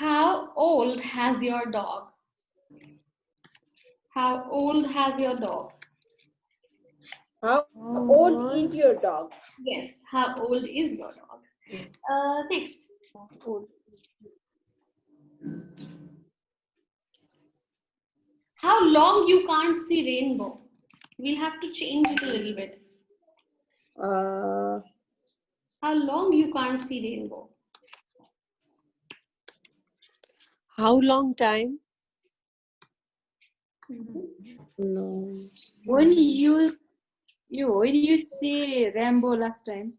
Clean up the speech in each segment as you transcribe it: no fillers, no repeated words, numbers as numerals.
How old has your dog? How old has your dog? How old is your dog? Yes, how old is your dog? Next. How long you can't see rainbow? We'll have to change it a little bit. How long you can't see rainbow? How long time? No. When you see rainbow last time?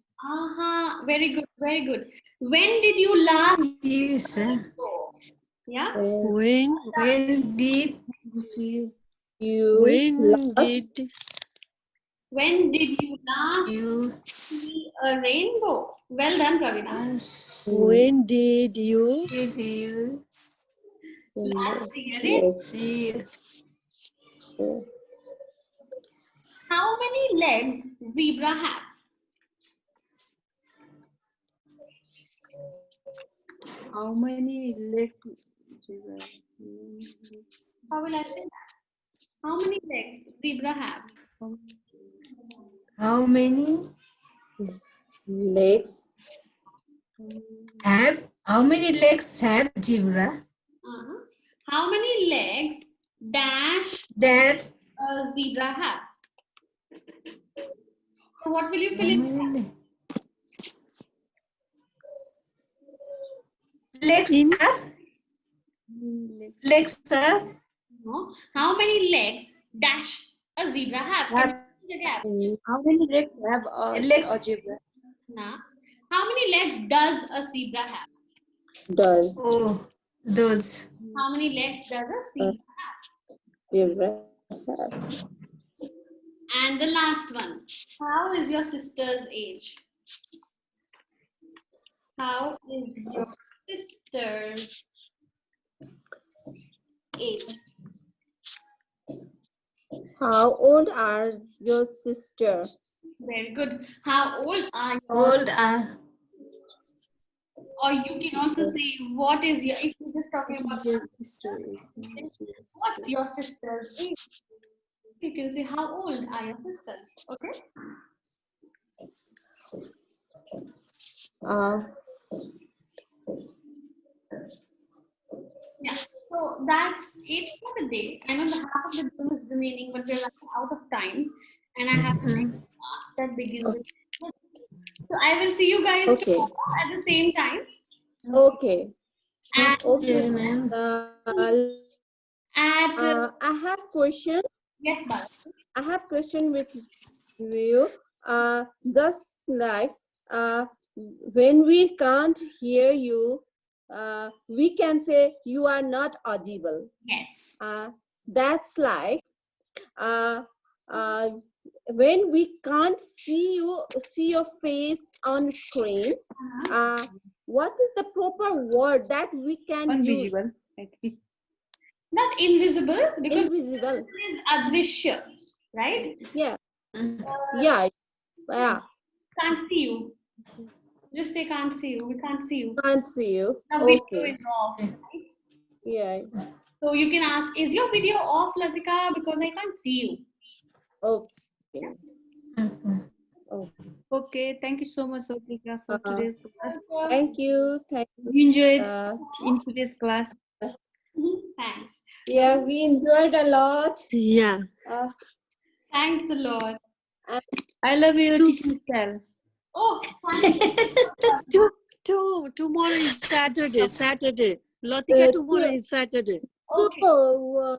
Very good, very good. When did you last Yes, sir. rainbow? Yeah. When Did See. When did you last you see a rainbow? Well done, Pravina. when did you Last see a rainbow. see How many legs zebra have? How many legs? How will I say that? How many legs zebra have? how many Legs. have how many legs have zebra? How many legs dash That a zebra have? So what will you how fill in? many legs are legs are No. How many legs dash a zebra have? Can you fill the gap? How many legs have legs a zebra? Nah. How many legs does a zebra have? Does oh those How many legs does a zebra zebra have? have? And the last one. How is your sister's age? How is your sister's age? How old are your sisters? Very good. How old are your? old are Or you can also say, what is your? If you're just talking about your sister, what's your sister's age? You can say, how old are your sisters? Okay. Yeah, so that's it for the day. I know the half of the day is remaining, but we're running out of time, and I have the next class that begins with. So I will see you guys Okay. tomorrow at the same time. Okay. And Okay, ma'am. at I have question. yes, Bala. I have question with you. Just like when we can't hear you, we can say you are not audible. Yes. That's like when we can't see your face on screen. What is the proper word that we can Invisible. use? Not invisible, because Invisible. it is adrishya, right? Yeah. Yeah. Can't see you. Just say can't see you. We can't see you. Can't see you. The video Okay. is off, right? Yeah. So you can ask, is your video off, Latika? Because I can't see you. Okay. Okay, thank you so much, Latika, for today's class. Thank you. Thank you. We enjoyed in today's class. Thanks. Yeah, we enjoyed a lot. Yeah. Thanks a lot. I love your teaching style. Oh, thank you. Tomorrow is Saturday. Latika, tomorrow is Saturday. Okay. So,